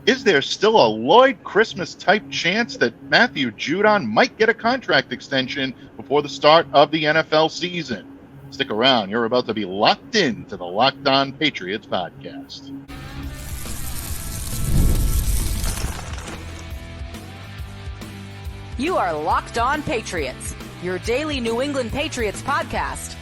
Is there still a Lloyd Christmas type chance that Matthew Judon might get a contract extension before the start of the NFL season? Stick around. You're about to be locked in to the Locked On Patriots podcast. You are Locked On Patriots, your daily New England Patriots podcast.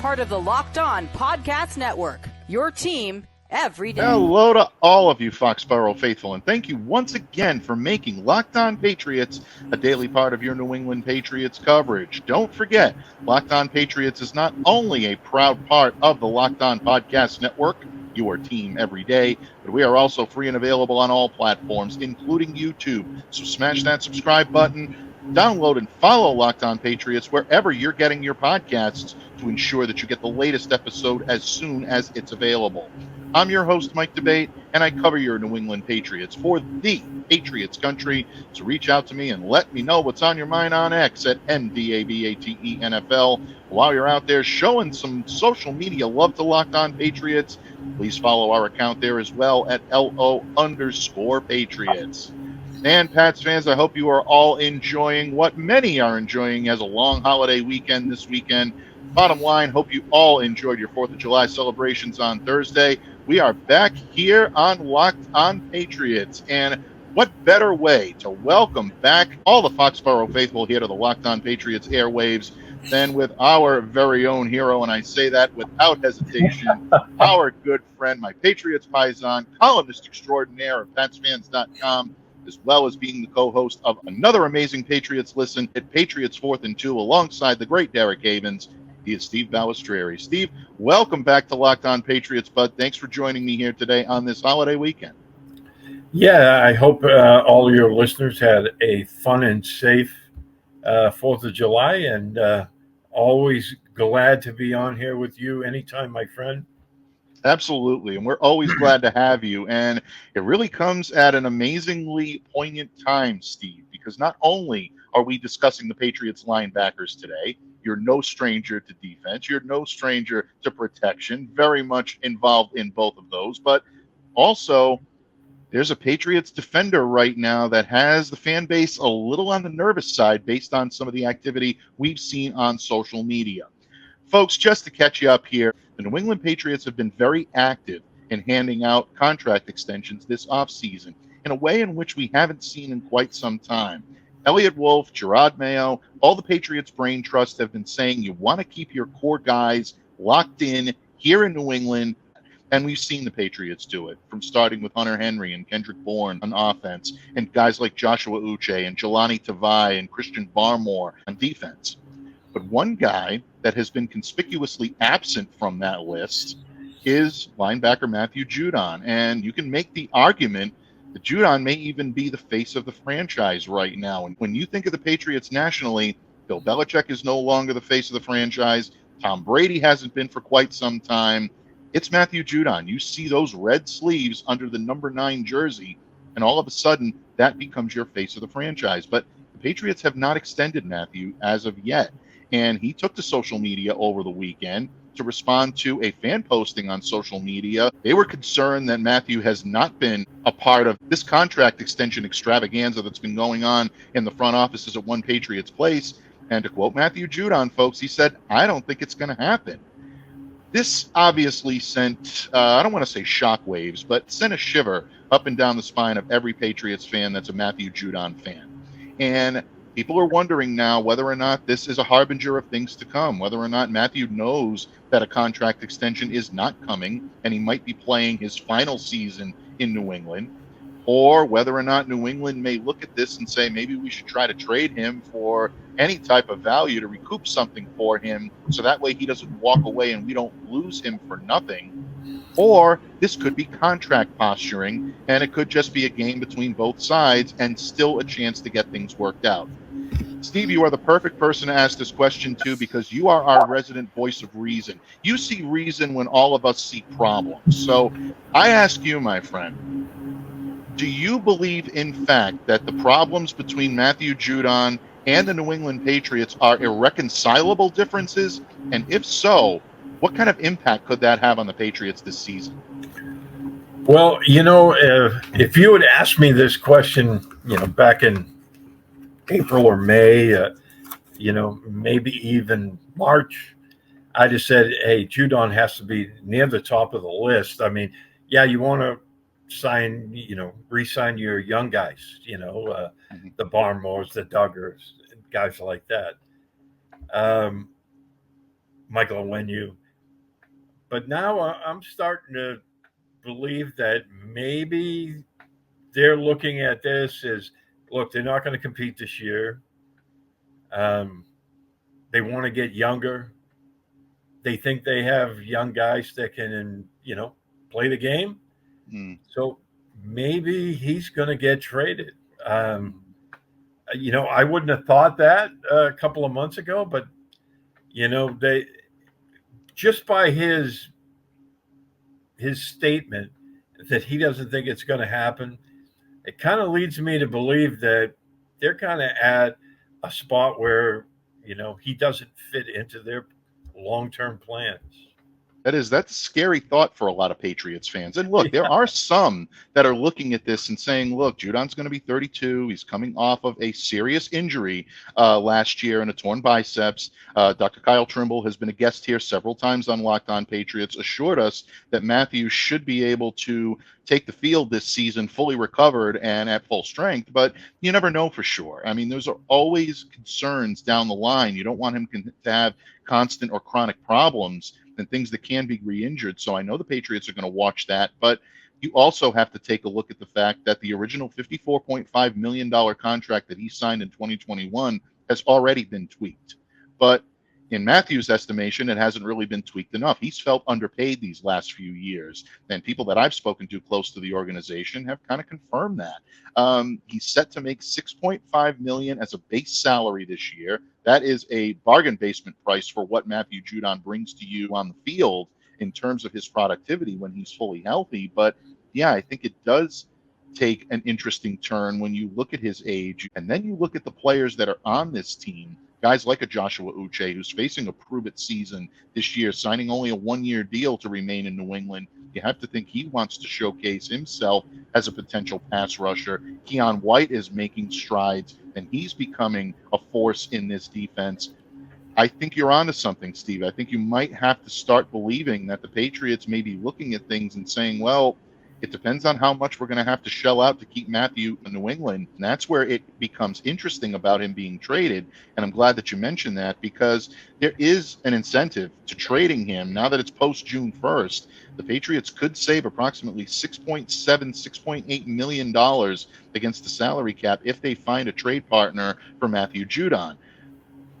Part of the Locked On Podcast Network, your team every day. Hello to all of you Foxborough faithful, and thank you once again for making Locked On Patriots a daily part of your New England Patriots coverage. Don't forget, Locked On Patriots is not only a proud part of the Locked On Podcast Network, your team every day, but we are also free and available on all platforms, including YouTube. So smash that subscribe button, download and follow Locked On Patriots wherever you're getting your podcasts to ensure that you get the latest episode as soon as it's available. I'm your host, Mike Debate, and I cover your New England Patriots for the Patriots country. So reach out to me and let me know what's on your mind on X at NDABATENFL. While you're out there showing some social media love to Locked On Patriots, please follow our account there as well at LO_Patriots. And Pats fans, I hope you are all enjoying what many are enjoying as a long holiday weekend this weekend. Bottom line, hope you all enjoyed your 4th of July celebrations on Thursday. We are back here on Locked On Patriots, and what better way to welcome back all the Foxborough faithful here to the Locked On Patriots airwaves than with our very own hero, and I say that without hesitation, our good friend, my Patriots paisan, columnist extraordinaire of PatsFans.com, as well as being the co-host of another amazing Patriots Listen at Patriots 4th and 2 alongside the great Derek Havens. He is Steve Balestrieri. Steve, welcome back to Locked On Patriots, bud. Thanks for joining me here today on this holiday weekend. Yeah, I hope all your listeners had a fun and safe 4th of July, and always glad to be on here with you anytime, my friend. Absolutely, and we're always glad to have you. And it really comes at an amazingly poignant time, Steve, because not only are we discussing the Patriots linebackers today, you're no stranger to defense, you're no stranger to protection, very much involved in both of those, but also there's a Patriots defender right now that has the fan base a little on the nervous side based on some of the activity we've seen on social media. Folks, just to catch you up here, the New England Patriots have been very active in handing out contract extensions this offseason in a way in which we haven't seen in quite some time. Elliott Wolf, Gerard Mayo, all the Patriots brain trust have been saying you want to keep your core guys locked in here in New England, and we've seen the Patriots do it, from starting with Hunter Henry and Kendrick Bourne on offense, and guys like Joshua Uche and Jahlani Tavai and Christian Barmore on defense. But one guy that has been conspicuously absent from that list is linebacker Matthew Judon. And you can make the argument that Judon may even be the face of the franchise right now. And when you think of the Patriots nationally, Bill Belichick is no longer the face of the franchise. Tom Brady hasn't been for quite some time. It's Matthew Judon. You see those red sleeves under the number 9 jersey, and all of a sudden that becomes your face of the franchise. But the Patriots have not extended Matthew as of yet. And he took to social media over the weekend to respond to a fan posting on social media. They were concerned that Matthew has not been a part of this contract extension extravaganza that's been going on in the front offices at One Patriots Place. And to quote Matthew Judon, folks, he said, "I don't think it's going to happen." This obviously sent, I don't want to say shockwaves, but sent a shiver up and down the spine of every Patriots fan that's a Matthew Judon fan. And people are wondering now whether or not this is a harbinger of things to come, whether or not Matthew knows that a contract extension is not coming and he might be playing his final season in New England, or whether or not New England may look at this and say maybe we should try to trade him for any type of value to recoup something for him so that way he doesn't walk away and we don't lose him for nothing. Or this could be contract posturing, and it could just be a game between both sides and still a chance to get things worked out. Steve, you are the perfect person to ask this question to because you are our resident voice of reason. You see reason when all of us see problems. So I ask you, my friend, do you believe in fact that the problems between Matthew Judon and the New England Patriots are irreconcilable differences? And if so, what kind of impact could that have on the Patriots this season? Well, if you had asked me this question, back in April or May, maybe even March, I just said, hey, Judon has to be near the top of the list. I mean, yeah, you want to re-sign your young guys, Mhm. the Barmores, the Duggars, guys like that. Michael Onwenu. But now I'm starting to believe that maybe they're looking at this as, look, they're not going to compete this year. They want to get younger. They think they have young guys that can, play the game. Mm. So maybe he's going to get traded. I wouldn't have thought that a couple of months ago, but they just by his statement that he doesn't think it's going to happen, it kind of leads me to believe that they're kind of at a spot where he doesn't fit into their long-term plans. That's a scary thought for a lot of Patriots fans. And look, there Yeah. are some that are looking at this and saying, look, Judon's going to be 32. He's coming off of a serious injury last year and a torn biceps. Dr. Kyle Trimble has been a guest here several times on Locked On Patriots, assured us that Matthew should be able to take the field this season fully recovered and at full strength, but you never know for sure. I mean, those are always concerns down the line. You don't want him to have constant or chronic problems and things that can be re-injured. So I know the Patriots are going to watch that, but you also have to take a look at the fact that the original $54.5 million contract that he signed in 2021 has already been tweaked. But in Matthew's estimation, it hasn't really been tweaked enough. He's felt underpaid these last few years, and people that I've spoken to close to the organization have kind of confirmed that. He's set to make $6.5 million as a base salary this year. That is a bargain basement price for what Matthew Judon brings to you on the field in terms of his productivity when he's fully healthy. But yeah, I think it does take an interesting turn when you look at his age, and then you look at the players that are on this team. Guys like a Joshua Uche, who's facing a prove-it season this year, signing only a one-year deal to remain in New England. You have to think he wants to showcase himself as a potential pass rusher. Keon White is making strides, and he's becoming a force in this defense. I think you're onto something, Steve. I think you might have to start believing that the Patriots may be looking at things and saying, well, it depends on how much we're going to have to shell out to keep Matthew in New England. And that's where it becomes interesting about him being traded. And I'm glad that you mentioned that, because there is an incentive to trading him. Now that it's post June 1st, the Patriots could save approximately $6.8 million against the salary cap if they find a trade partner for Matthew Judon.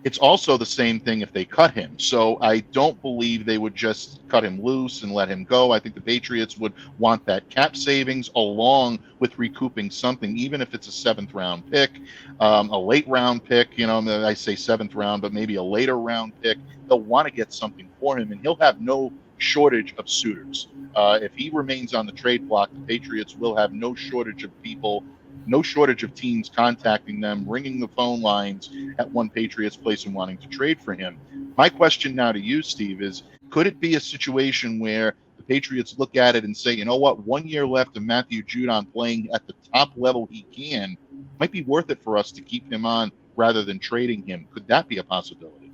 It's also the same thing if they cut him. So I don't believe they would just cut him loose and let him go. I think the Patriots would want that cap savings along with recouping something, even if it's a seventh round pick, a late round pick. I say seventh round, but maybe a later round pick. They'll want to get something for him, and he'll have no shortage of suitors. If he remains on the trade block, the Patriots will have no shortage of people, no shortage of teams contacting them, ringing the phone lines at one Patriots place and wanting to trade for him. My question now to you, Steve, is could it be a situation where the Patriots look at it and say, you know what, 1 year left of Matthew Judon playing at the top level he can, might be worth it for us to keep him on rather than trading him? Could that be a possibility?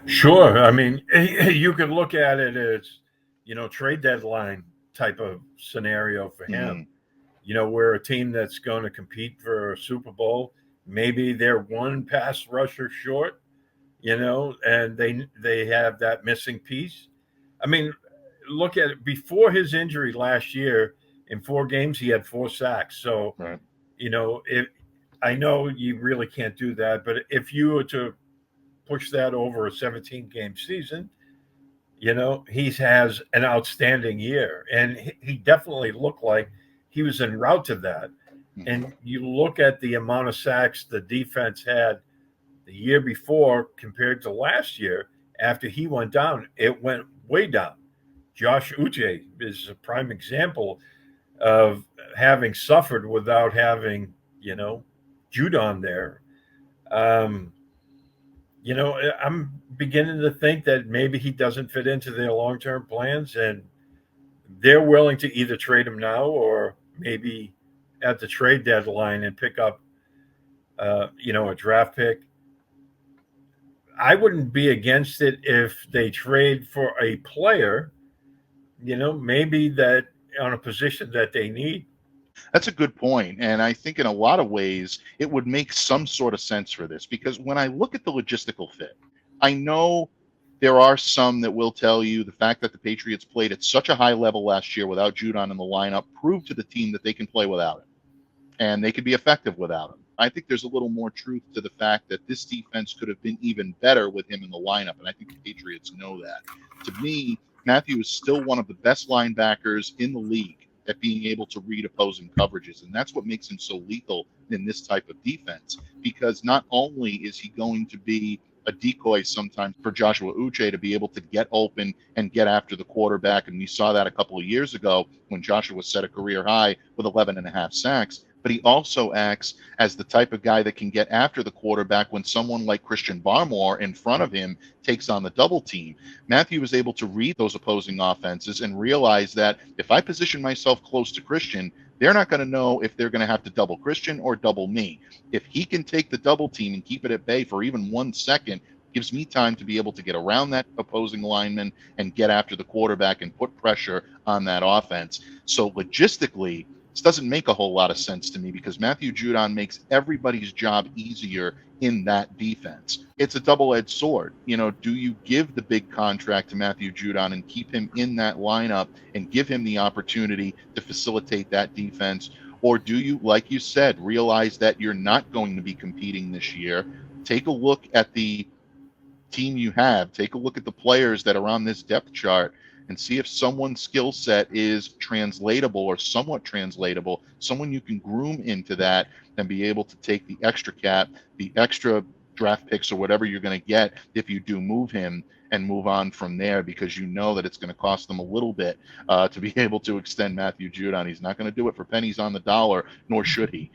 Sure. I mean, you could look at it as, trade deadline type of scenario for him. We're a team that's going to compete for a Super Bowl. Maybe they're one pass rusher short, and they have that missing piece. I mean, look at it. Before his injury last year, in 4 games, he had 4 sacks. So, Right. I know you really can't do that, but if you were to push that over a 17-game season, he has an outstanding year. And he definitely looked like he was en route to that. And you look at the amount of sacks the defense had the year before compared to last year, after he went down, it went way down. Josh Uche is a prime example of having suffered without having, Judon there. I'm beginning to think that maybe he doesn't fit into their long-term plans, and they're willing to either trade him now or maybe at the trade deadline and pick up, a draft pick. I wouldn't be against it if they trade for a player, maybe that on a position that they need. That's a good point. And I think in a lot of ways, it would make some sort of sense for this because when I look at the logistical fit, I know there are some that will tell you the fact that the Patriots played at such a high level last year without Judon in the lineup proved to the team that they can play without him and they could be effective without him. I think there's a little more truth to the fact that this defense could have been even better with him in the lineup, and I think the Patriots know that. To me, Matthew is still one of the best linebackers in the league at being able to read opposing coverages, and that's what makes him so lethal in this type of defense, because not only is he going to be a decoy sometimes for Joshua Uche to be able to get open and get after the quarterback, and we saw that a couple of years ago when Joshua set a career high with 11.5 sacks, but he also acts as the type of guy that can get after the quarterback when someone like Christian Barmore in front of him takes on the double team. Matthew was able to read those opposing offenses and realize that if I position myself close to Christian, they're not going to know if they're going to have to double Christian or double me. If he can take the double team and keep it at bay for even 1 second, gives me time to be able to get around that opposing lineman and get after the quarterback and put pressure on that offense. So logistically, this doesn't make a whole lot of sense to me because Matthew Judon makes everybody's job easier in that defense. It's a double-edged sword. Do you give the big contract to Matthew Judon and keep him in that lineup and give him the opportunity to facilitate that defense? Or do you, like you said, realize that you're not going to be competing this year? Take a look at the team you have. Take a look at the players that are on this depth chart and see if someone's skill set is translatable or somewhat translatable, someone you can groom into that and be able to take the extra cap, the extra draft picks or whatever you're going to get if you do move him and move on from there, because you know that it's going to cost them a little bit to be able to extend Matthew Judon. He's not going to do it for pennies on the dollar, nor should he.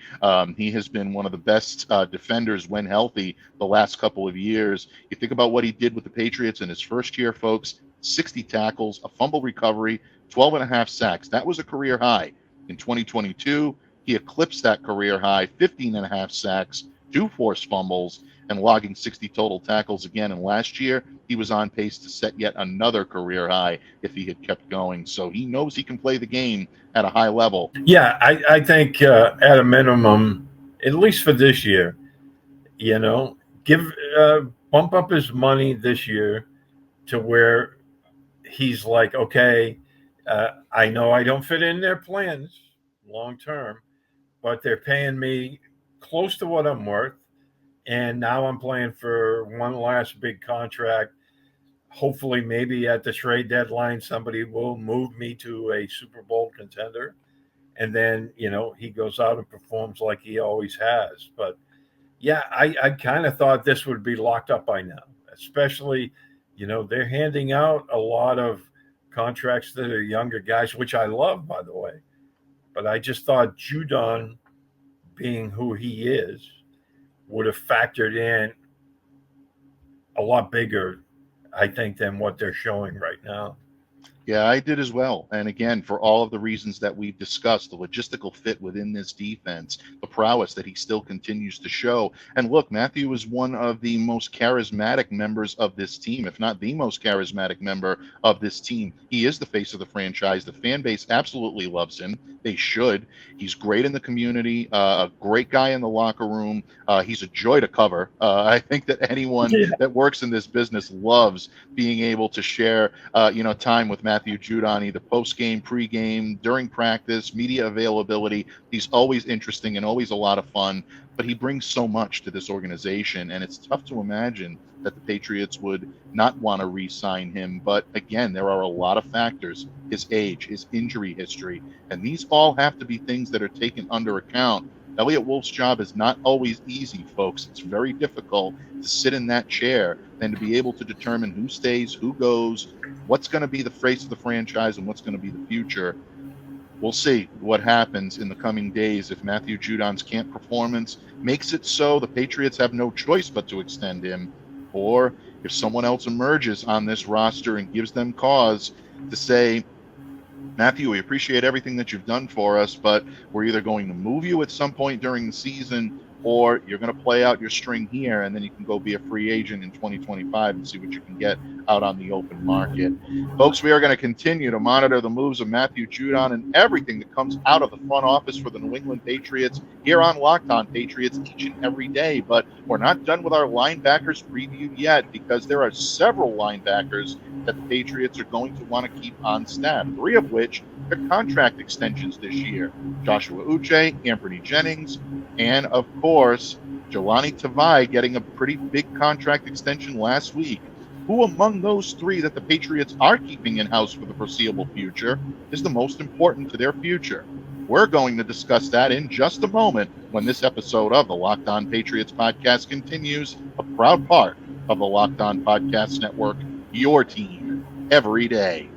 He has been one of the best defenders when healthy the last couple of years. You think about what he did with the Patriots in his first year, folks. 60 tackles, a fumble recovery, 12.5 sacks. That was a career high. In 2022, he eclipsed that career high, 15.5 sacks, 2 forced fumbles, and logging 60 total tackles again. And last year, he was on pace to set yet another career high if he had kept going. So he knows he can play the game at a high level. Yeah, I think at a minimum, at least for this year, bump up his money this year to where he's like, okay, I know I don't fit in their plans long term, but they're paying me close to what I'm worth. And now I'm playing for one last big contract. Hopefully, maybe at the trade deadline, somebody will move me to a Super Bowl contender. And then, he goes out and performs like he always has. But yeah, I kind of thought this would be locked up by now, especially, they're handing out a lot of contracts that are younger guys, which I love, by the way. But I just thought Judon, being who he is, would have factored in a lot bigger, I think, than what they're showing right now. Yeah, I did as well. And again, for all of the reasons that we've discussed, the logistical fit within this defense, the prowess that he still continues to show. And look, Matthew is one of the most charismatic members of this team, if not the most charismatic member of this team. He is the face of the franchise. The fan base absolutely loves him. They should. He's great in the community, a great guy in the locker room. He's a joy to cover. I think that anyone that works in this business loves being able to share, time with Matthew Judon, either post-game, pre-game, during practice, media availability. He's always interesting and always a lot of fun, but he brings so much to this organization, and it's tough to imagine that the Patriots would not want to re-sign him. But again, there are a lot of factors: his age, his injury history, and these all have to be things that are taken under account. Elliott Wolf's job is not always easy, folks. It's very difficult to sit in that chair and to be able to determine who stays, who goes, what's going to be the face of the franchise, and what's going to be the future. We'll see what happens in the coming days if Matthew Judon's camp performance makes it so the Patriots have no choice but to extend him, or if someone else emerges on this roster and gives them cause to say, Matthew, we appreciate everything that you've done for us, but we're either going to move you at some point during the season, or you're going to play out your string here, and then you can go be a free agent in 2025 and see what you can get out on the open market. Folks, we are going to continue to monitor the moves of Matthew Judon and everything that comes out of the front office for the New England Patriots here on Locked On Patriots each and every day. But we're not done with our linebackers preview yet, because there are several linebackers that the Patriots are going to want to keep on staff, 3 of which are contract extensions this year. Joshua Uche, Anthony Jennings, and of course, Jahlani Tavai getting a pretty big contract extension last week. Who among those 3 that the Patriots are keeping in-house for the foreseeable future is the most important to their future? We're going to discuss that in just a moment when this episode of the Locked On Patriots podcast continues, a proud part of the Locked On Podcast Network, your team every day.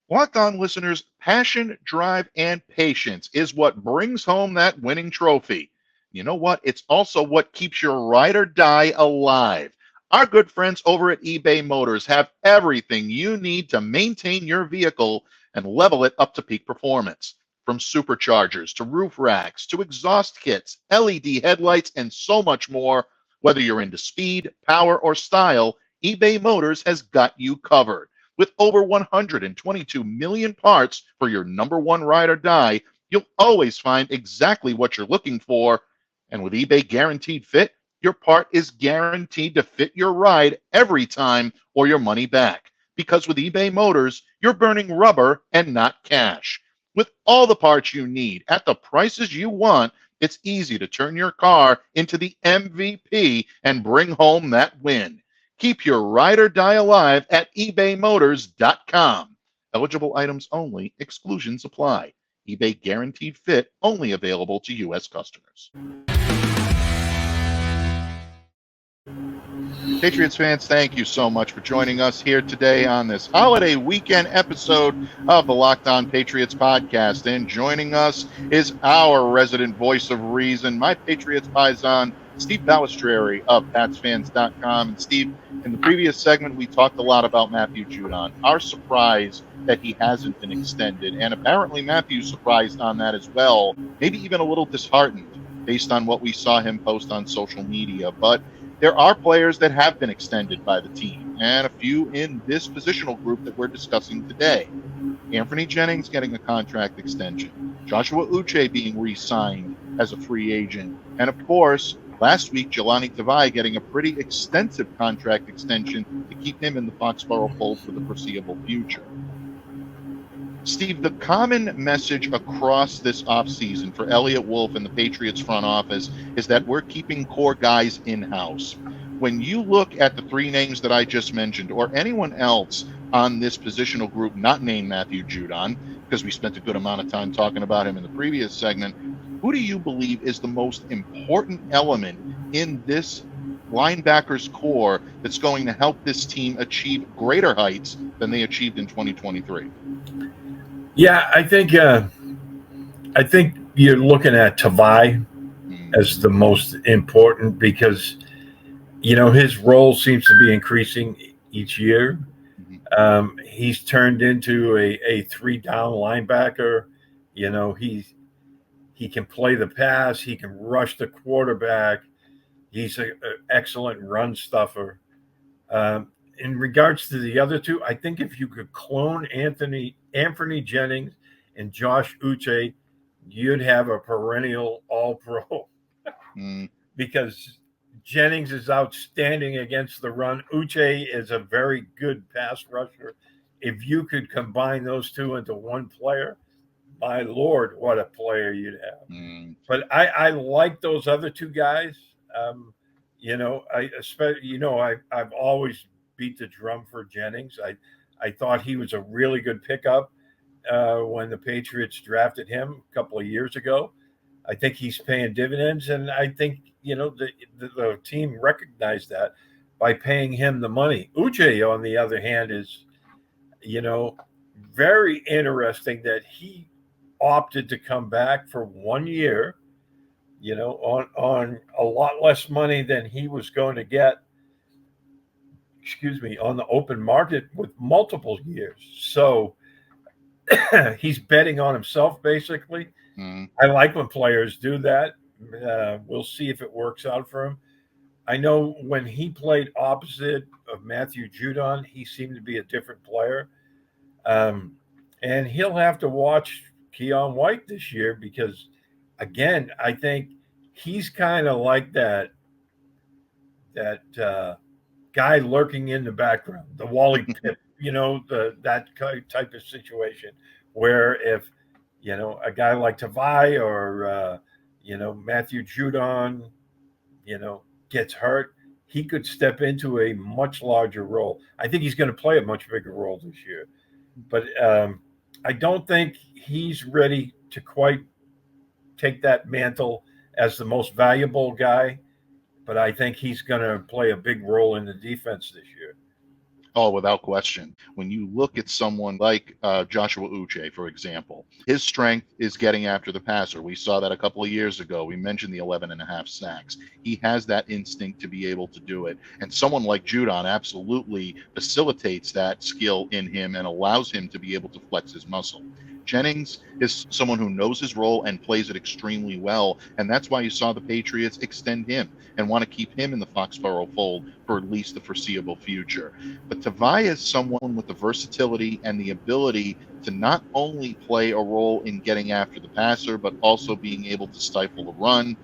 Locked On listeners, passion, drive, and patience is what brings home that winning trophy. You know what? It's also what keeps your ride or die alive. Our good friends over at eBay Motors have everything you need to maintain your vehicle and level it up to peak performance. From superchargers to roof racks to exhaust kits, LED headlights, and so much more. Whether you're into speed, power, or style, eBay Motors has got you covered. With over 122 million parts for your number one ride or die, you'll always find exactly what you're looking for. And with eBay Guaranteed Fit, your part is guaranteed to fit your ride every time or your money back. Because with eBay Motors, you're burning rubber and not cash. With all the parts you need at the prices you want, it's easy to turn your car into the MVP and bring home that win. Keep your ride or die alive at ebaymotors.com. Eligible items only. Exclusions apply. eBay Guaranteed Fit only available to U.S. customers. Patriots fans, thank you so much for joining us here today on this holiday weekend episode of the Locked On Patriots podcast. And joining us is our resident voice of reason, my Patriots paisan, Steve Balestrieri of PatsFans.com. And Steve, in the previous segment, we talked a lot about Matthew Judon, our surprise that he hasn't been extended. And apparently Matthew's surprised on that as well, maybe even a little disheartened based on what we saw him post on social media. But there are players that have been extended by the team, and a few in this positional group that we're discussing today. Anthony Jennings getting a contract extension, Joshua Uche being re-signed as a free agent, and of course, last week, Jahlani Tavai getting a pretty extensive contract extension to keep him in the Foxborough fold for the foreseeable future. Steve, the common message across this offseason for Elliott Wolf and the Patriots front office is that we're keeping core guys in-house. When you look at the 3 names that I just mentioned, or anyone else on this positional group not named Matthew Judon, because we spent a good amount of time talking about him in the previous segment, who do you believe is the most important element in this linebackers core that's going to help this team achieve greater heights than they achieved in 2023? Yeah, I think you're looking at Tavai as the most important because, his role seems to be increasing each year. He's turned into a 3-down linebacker. He can play the pass. He can rush the quarterback. He's an excellent run stuffer. In regards to the other 2, I think if you could clone Anthony Jennings and Josh Uche, you'd have a perennial all-pro because Jennings is outstanding against the run. Uche is a very good pass rusher. If you could combine those 2 into one player, my Lord, what a player you'd have. But I like those other 2 guys. I've always beat the drum for Jennings. I thought he was a really good pickup when the Patriots drafted him a couple of years ago. I think he's paying dividends, and I think the team recognized that by paying him the money. Uche, on the other hand, is very interesting that he opted to come back for 1 year, on a lot less money than he was going to get. on the open market with multiple years. So he's betting on himself, basically. I like when players do that. We'll see if it works out for him. I know when he played opposite of Matthew Judon, he seemed to be a different player. And he'll have to watch Keon White this year because, again, I think he's kind of like that guy lurking in the background, the Wally Pipp, that type of situation where if, a guy like Tavai or, Matthew Judon, gets hurt, he could step into a much larger role. I think he's going to play a much bigger role this year. But I don't think he's ready to quite take that mantle as the most valuable guy. But I think he's going to play a big role in the defense this year. Oh, without question. When you look at someone like Joshua Uche, for example, his strength is getting after the passer. We saw that a couple of years ago. We mentioned the 11.5 sacks. He has that instinct to be able to do it. And someone like Judon absolutely facilitates that skill in him and allows him to be able to flex his muscle. Jennings is someone who knows his role and plays it extremely well, and that's why you saw the Patriots extend him and want to keep him in the Foxborough fold for at least the foreseeable future. But Tavai is someone with the versatility and the ability to not only play a role in getting after the passer, but also being able to stifle the run.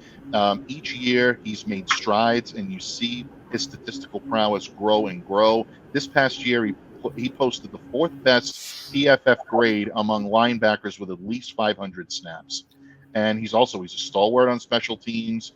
Each year, he's made strides, and you see his statistical prowess grow and grow. This past year, he posted the fourth best PFF grade among linebackers with at least 500 snaps. And he's a stalwart on special teams,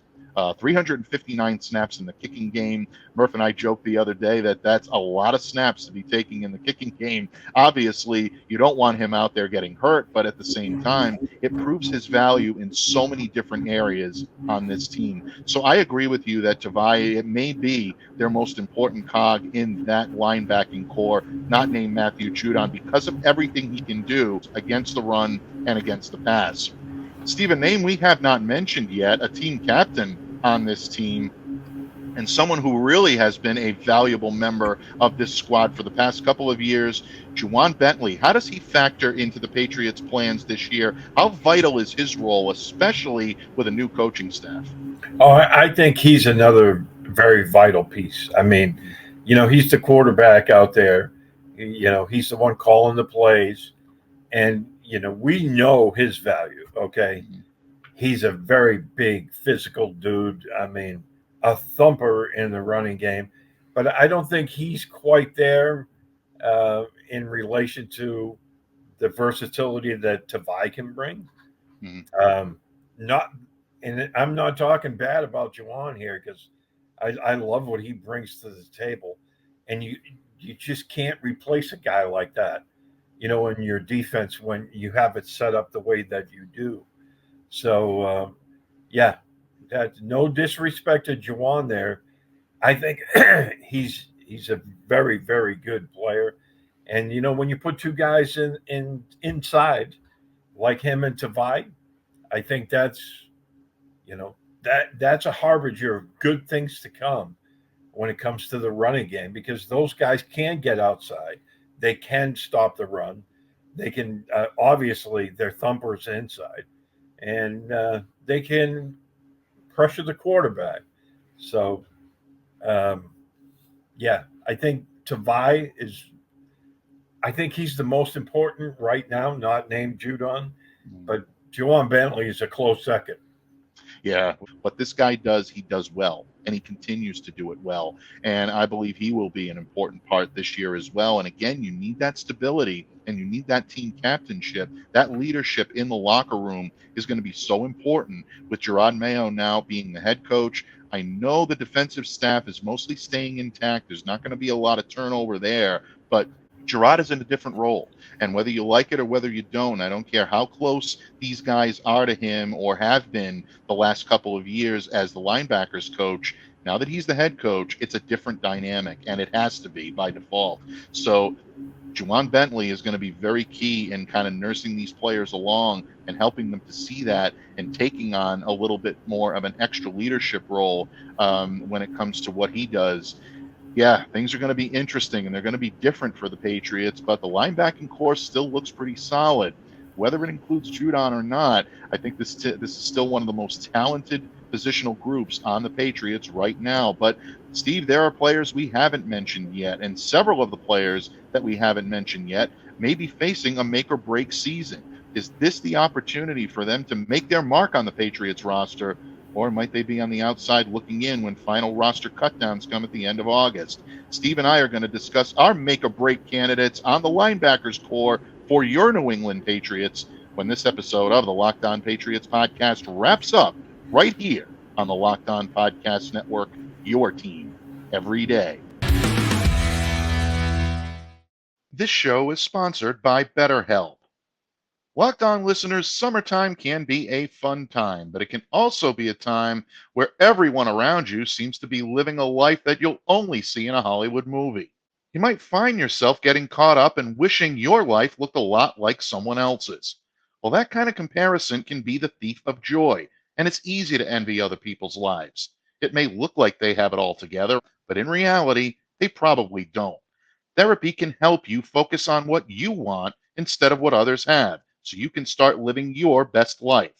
359 snaps in the kicking game. Murph and I joked the other day that that's a lot of snaps to be taking in the kicking game. Obviously, you don't want him out there getting hurt, but at the same time, it proves his value in so many different areas on this team. So I agree with you that Tavai, it may be their most important cog in that linebacking core, not named Matthew Judon, because of everything he can do against the run and against the pass. Steve, a name we have not mentioned yet, a team captain on this team, and someone who really has been a valuable member of this squad for the past couple of years, Juwan Bentley. How does he factor into the Patriots' plans this year? How vital is his role, especially with a new coaching staff? Oh, I think he's another very vital piece. I mean, he's the quarterback out there. He's the one calling the plays. And, we know his value, okay? He's a very big physical dude. I mean, a thumper in the running game. But I don't think he's quite there in relation to the versatility that Tavai can bring. And I'm not talking bad about Juwan here because I love what he brings to the table. And you just can't replace a guy like that, in your defense when you have it set up the way that you do. So, no disrespect to Juwan there. I think he's a very, very good player. And, when you put two guys in inside like him and Tavai, I think that's a harbinger of good things to come when it comes to the running game, because those guys can get outside. They can stop the run. They can, obviously, they're thumpers inside. And they can pressure the quarterback. So, I think Tavai he's the most important right now, not named Judon. But Juwan Bentley is a close second. Yeah, what this guy does, he does well, and he continues to do it well. And I believe he will be an important part this year as well. And again, you need that stability and you need that team captainship. That leadership in the locker room is going to be so important with Gerard Mayo now being the head coach. I know the defensive staff is mostly staying intact. There's not going to be a lot of turnover there, but Gerard is in a different role. And whether you like it or whether you don't, I don't care how close these guys are to him or have been the last couple of years as the linebackers coach. Now that he's the head coach, it's a different dynamic, and it has to be by default. So Juwan Bentley is going to be very key in kind of nursing these players along and helping them to see that and taking on a little bit more of an extra leadership role when it comes to what he does. Yeah, things are going to be interesting and they're going to be different for the Patriots, but the linebacking core still looks pretty solid. Whether it includes Judon or not, I think this is still one of the most talented positional groups on the Patriots right now. But Steve, there are players we haven't mentioned yet, and several of the players that we haven't mentioned yet may be facing a make or break season. Is this the opportunity for them to make their mark on the Patriots roster? Or might they be on the outside looking in when final roster cutdowns come at the end of August? Steve and I are going to discuss our make or break candidates on the linebackers core for your New England Patriots when this episode of the Locked On Patriots podcast wraps up right here on the Locked On Podcast Network, your team every day. This show is sponsored by BetterHelp. Locked On listeners, summertime can be a fun time, but it can also be a time where everyone around you seems to be living a life that you'll only see in a Hollywood movie. You might find yourself getting caught up and wishing your life looked a lot like someone else's. Well, that kind of comparison can be the thief of joy, and it's easy to envy other people's lives. It may look like they have it all together, but in reality, they probably don't. Therapy can help you focus on what you want instead of what others have, so you can start living your best life.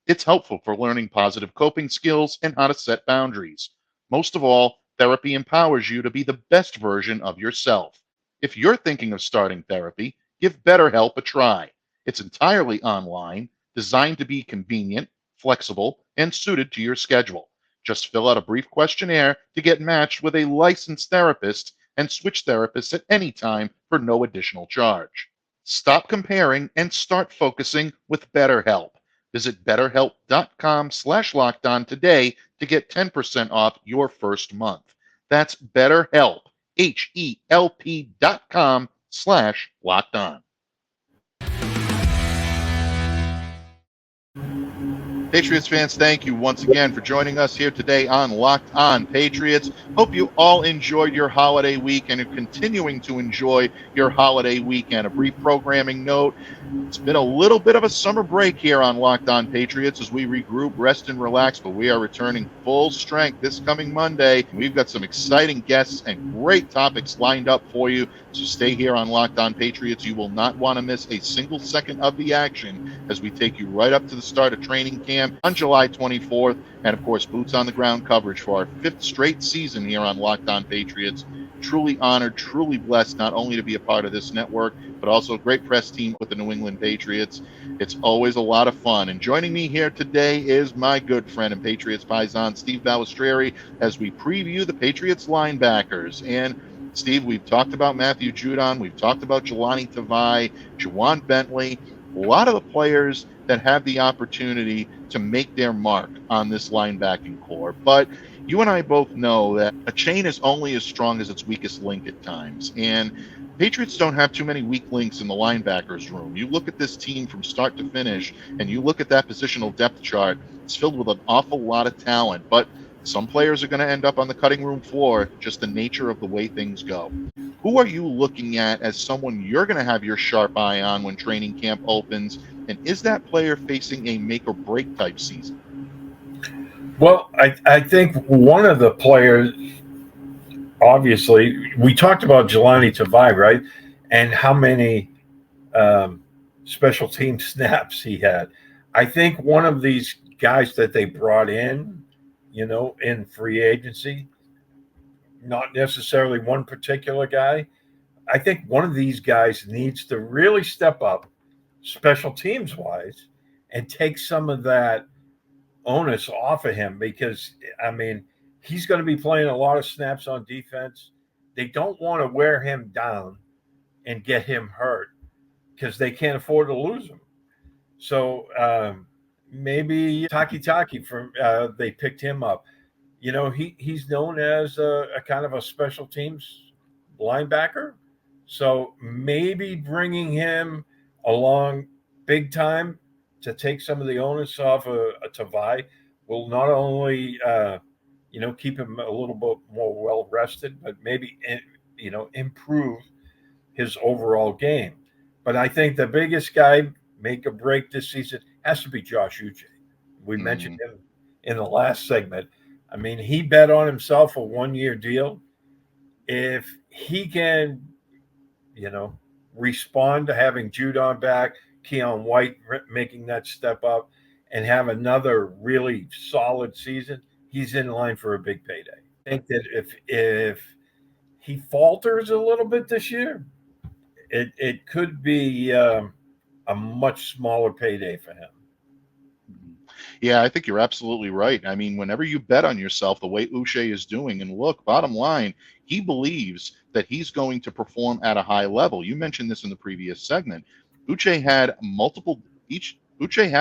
It's helpful for learning positive coping skills and how to set boundaries. Most of all, therapy empowers you to be the best version of yourself. If you're thinking of starting therapy, give BetterHelp a try. It's entirely online, designed to be convenient, flexible, and suited to your schedule. Just fill out a brief questionnaire to get matched with a licensed therapist and switch therapists at any time for no additional charge. Stop comparing and start focusing with BetterHelp. Visit betterhelp.com/lockedon today to get 10% off your first month. That's BetterHelp, HELP.com/lockedon. Patriots fans, thank you once again for joining us here today on Locked On Patriots. Hope you all enjoyed your holiday week and are continuing to enjoy your holiday weekend. A brief programming note: it's been a little bit of a summer break here on Locked On Patriots as we regroup, rest, and relax, but we are returning full strength this coming Monday. We've got some exciting guests and great topics lined up for you, so stay here on Locked On Patriots. You will not want to miss a single second of the action as we take you right up to the start of training camp on July 24th, and of course, boots on the ground coverage for our 5th straight season here on Locked On Patriots. Truly honored, truly blessed not only to be a part of this network, but also a great press team with the New England Patriots. It's always a lot of fun. And joining me here today is my good friend and Patriots paisan, Steve Balestrieri, as we preview the Patriots linebackers. And Steve, we've talked about Matthew Judon, we've talked about Jahlani Tavai, Juwan Bentley, a lot of the players that have the opportunity to make their mark on this linebacking core. But you and I both know that a chain is only as strong as its weakest link at times. And Patriots don't have too many weak links in the linebackers room. You look at this team from start to finish, and you look at that positional depth chart, it's filled with an awful lot of talent. But some players are going to end up on the cutting room floor, just the nature of the way things go. Who are you looking at as someone you're going to have your sharp eye on when training camp opens? And is that player facing a make or break type season? Well, I think one of the players, obviously, we talked about Jahlani Tavai, right? And how many special team snaps he had. I think one of these guys that they brought in, in free agency, not necessarily one particular guy. I think one of these guys needs to really step up special teams wise and take some of that onus off of him because, he's going to be playing a lot of snaps on defense. They don't want to wear him down and get him hurt because they can't afford to lose him. So maybe Taki from they picked him up. He's known as a kind of a special teams linebacker. So maybe bringing him along big time to take some of the onus off a Tavai will not only, keep him a little bit more well-rested, but maybe, improve his overall game. But I think the biggest guy make or break this season has to be Josh Uche. We mentioned him in the last segment. He bet on himself a 1-year deal. if he can, respond to having Judon back, Keon White making that step up, and have another really solid season, he's in line for a big payday. I think that if he falters a little bit this year, it could be a much smaller payday for him. Yeah, I think you're absolutely right. I mean, whenever you bet on yourself the way Uche is doing, and look, bottom line, he believes that he's going to perform at a high level. You mentioned this in the previous segment. Uche had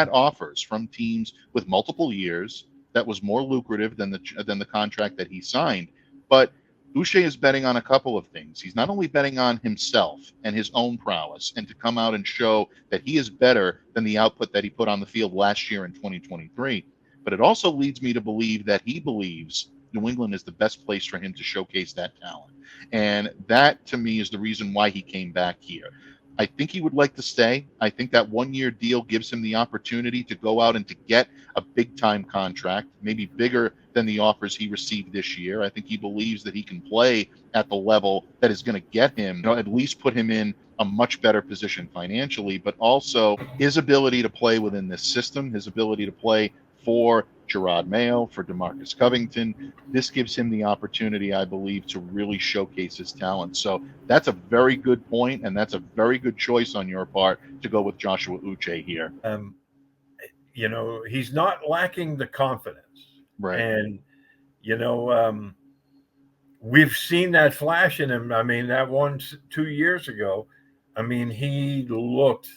offers from teams with multiple years that was more lucrative than the contract that he signed. But Uche is betting on a couple of things. He's not only betting on himself and his own prowess and to come out and show that he is better than the output that he put on the field last year in 2023, but it also leads me to believe that he believes New England is the best place for him to showcase that talent. And that, to me, is the reason why he came back here. I think he would like to stay. I think that 1-year deal gives him the opportunity to go out and to get a big-time contract, maybe bigger than the offers he received this year. I think he believes that he can play at the level that is going to get him, at least put him in a much better position financially, but also his ability to play within this system, his ability to play for Gerard Mayo, for DeMarcus Covington. This gives him the opportunity, I believe, to really showcase his talent. So that's a very good point, and that's a very good choice on your part to go with Joshua Uche here. He's not lacking the confidence. Right. And, we've seen that flash in him. I mean, that 2 years ago, I mean, he looked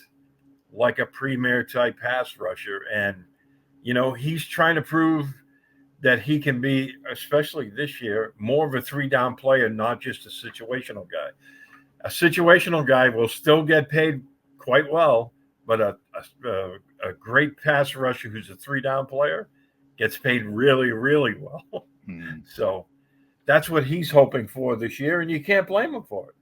like a premier type pass rusher. And, he's trying to prove that he can be, especially this year, more of a 3-down player, not just a situational guy. A situational guy will still get paid quite well, but a great pass rusher who's a 3-down player gets paid really, really well. So that's what he's hoping for this year, and you can't blame him for it.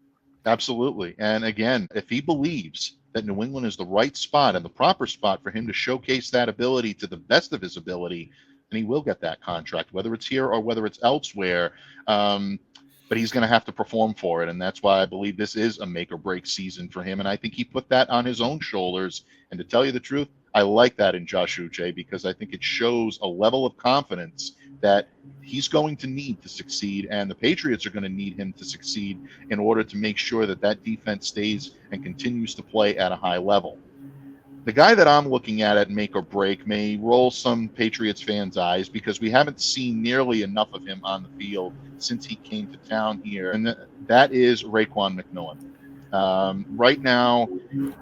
Absolutely. And again, if he believes that New England is the right spot and the proper spot for him to showcase that ability to the best of his ability, then he will get that contract, whether it's here or whether it's elsewhere. But he's going to have to perform for it. And that's why I believe this is a make or break season for him. And I think he put that on his own shoulders. And to tell you the truth, I like that in Josh Uche, because I think it shows a level of confidence that he's going to need to succeed, and the Patriots are going to need him to succeed in order to make sure that that defense stays and continues to play at a high level. The guy that I'm looking at make or break may roll some Patriots fans' eyes, because we haven't seen nearly enough of him on the field since he came to town here, and that is Raekwon McMillan. Right now,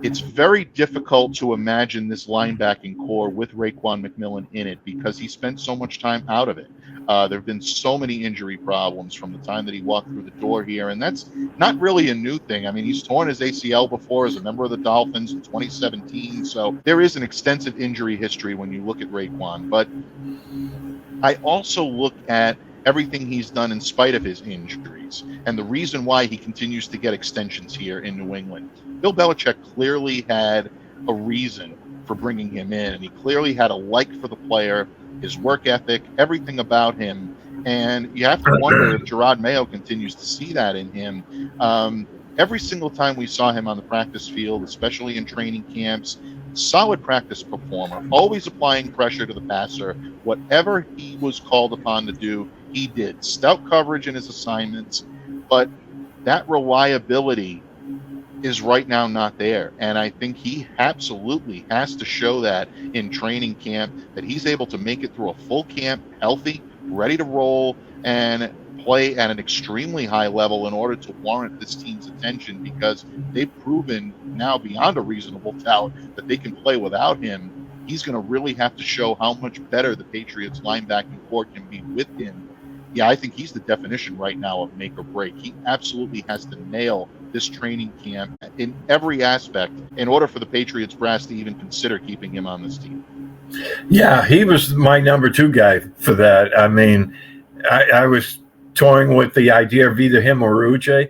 it's very difficult to imagine this linebacking core with Raekwon McMillan in it, because he spent so much time out of it. There have been so many injury problems from the time that he walked through the door here, and that's not really a new thing. I mean, he's torn his ACL before as a member of the Dolphins in 2017, so there is an extensive injury history when you look at Raekwon. But I also look at everything he's done in spite of his injuries, and the reason why he continues to get extensions here in New England. Bill Belichick clearly had a reason for bringing him in, and he clearly had a like for the player, his work ethic, everything about him. And you have to wonder if Gerard Mayo continues to see that in him. Every single time we saw him on the practice field, especially in training camps, solid practice performer, always applying pressure to the passer. Whatever he was called upon to do, he did. Stout coverage in his assignments, but that reliability is right now not there. And I think he absolutely has to show that in training camp, that he's able to make it through a full camp, healthy, ready to roll, and play at an extremely high level in order to warrant this team's attention, because they've proven now beyond a reasonable doubt that they can play without him. He's going to really have to show how much better the Patriots linebacking core can be with him. Yeah, I think he's the definition right now of make or break. He absolutely has to nail this training camp in every aspect in order for the Patriots brass to even consider keeping him on this team. Yeah, he was my number 2 guy for that. I mean, I was toying with the idea of either him or Uche.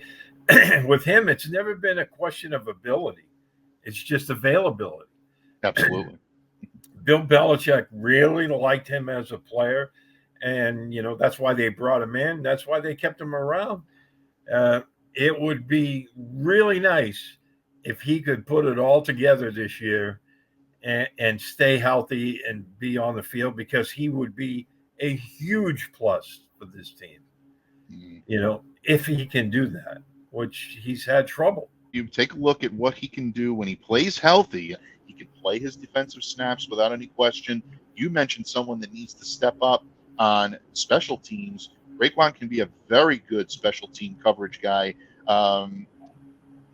With him, it's never been a question of ability. It's just availability. Absolutely. Bill Belichick really liked him as a player, and, that's why they brought him in. That's why they kept him around. It would be really nice if he could put it all together this year and stay healthy and be on the field, because he would be a huge plus for this team. If he can do that, which he's had trouble. You take a look at what he can do when he plays healthy. He can play his defensive snaps without any question. You mentioned someone that needs to step up on special teams. Raekwon can be a very good special team coverage guy.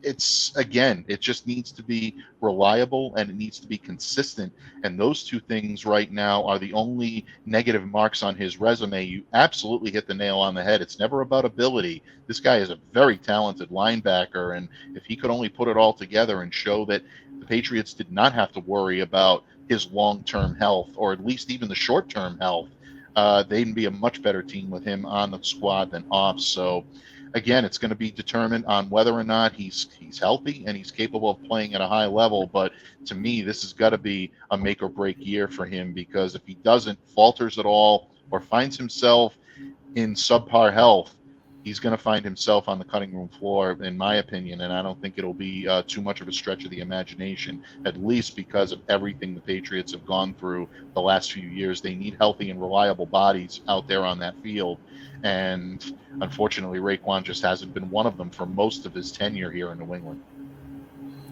It just needs to be reliable and it needs to be consistent. And those two things right now are the only negative marks on his resume. You absolutely hit the nail on the head. It's never about ability. This guy is a very talented linebacker. And if he could only put it all together and show that the Patriots did not have to worry about his long-term health, or at least even the short-term health, they'd be a much better team with him on the squad than off. So, again, it's going to be determined on whether or not he's healthy and he's capable of playing at a high level. But to me, this has got to be a make or break year for him, because if he doesn't, falters at all, or finds himself in subpar health, he's going to find himself on the cutting room floor, in my opinion. And I don't think it'll be too much of a stretch of the imagination, at least because of everything the Patriots have gone through the last few years. They need healthy and reliable bodies out there on that field. And unfortunately, Raekwon just hasn't been one of them for most of his tenure here in New England.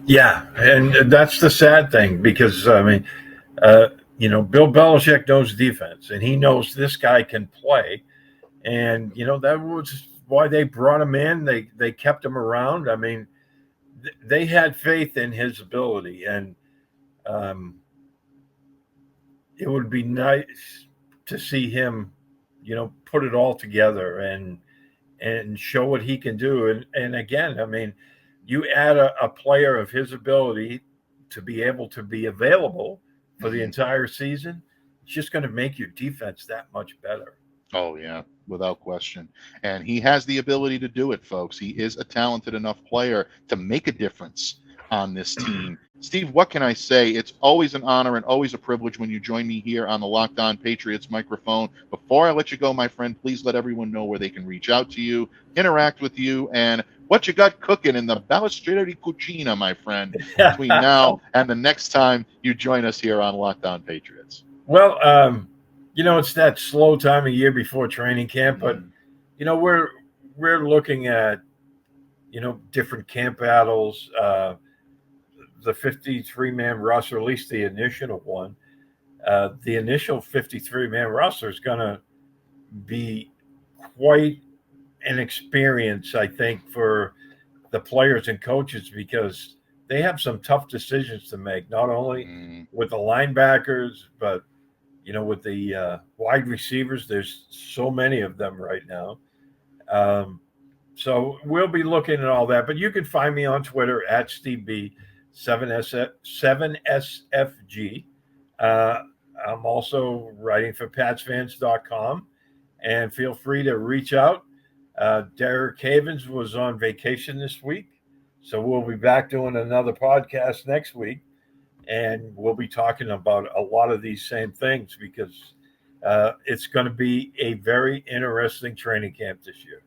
Yeah, and that's the sad thing, because, Bill Belichick knows defense, and he knows this guy can play. And, that was why they brought him in. They kept him around. I mean, they had faith in his ability, and it would be nice to see him, put it all together and show what he can do. And again, I mean, you add a player of his ability to be able to be available for the entire season, it's just going to make your defense that much better. Oh, yeah, without question. And he has the ability to do it, folks. He is a talented enough player to make a difference on this team. Steve, what can I say? It's always an honor and always a privilege when you join me here on the Locked On Patriots microphone. Before I let you go, my friend, please let everyone know where they can reach out to you, interact with you, and what you got cooking in the Balestrieri Cucina, my friend, between now and the next time you join us here on Locked On Patriots. Well, it's that slow time of year before training camp, but, we're looking at, different camp battles, the 53-man roster, at least the initial one. The initial 53-man roster is going to be quite an experience, I think, for the players and coaches, because they have some tough decisions to make, not only with the linebackers, but with the wide receivers. There's so many of them right now. So we'll be looking at all that. But you can find me on Twitter at SteveB7SFG. I'm also writing for PatsFans.com. And feel free to reach out. Derek Havens was on vacation this week, so we'll be back doing another podcast next week. And we'll be talking about a lot of these same things, because it's going to be a very interesting training camp this year.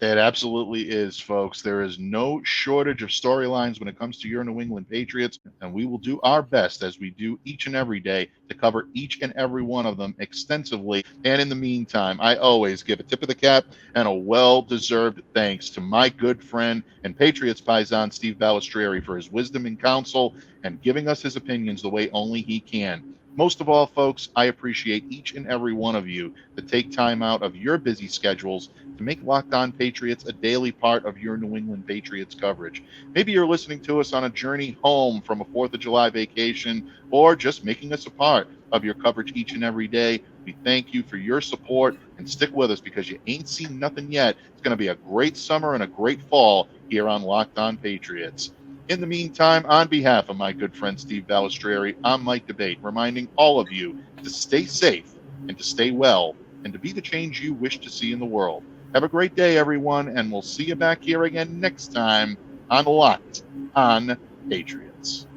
It absolutely is, folks. There is no shortage of storylines when it comes to your New England Patriots, and we will do our best, as we do each and every day, to cover each and every one of them extensively. And in the meantime, I always give a tip of the cap and a well-deserved thanks to my good friend and Patriots paisan Steve Balestrieri for his wisdom and counsel and giving us his opinions the way only he can. Most of all, folks, I appreciate each and every one of you that take time out of your busy schedules to make Locked On Patriots a daily part of your New England Patriots coverage. Maybe you're listening to us on a journey home from a 4th of July vacation, or just making us a part of your coverage each and every day. We thank you for your support, and stick with us, because you ain't seen nothing yet. It's going to be a great summer and a great fall here on Locked On Patriots. In the meantime, on behalf of my good friend Steve Balestrieri, I'm Mike Debate, reminding all of you to stay safe and to stay well and to be the change you wish to see in the world. Have a great day, everyone, and we'll see you back here again next time on Locked On Patriots.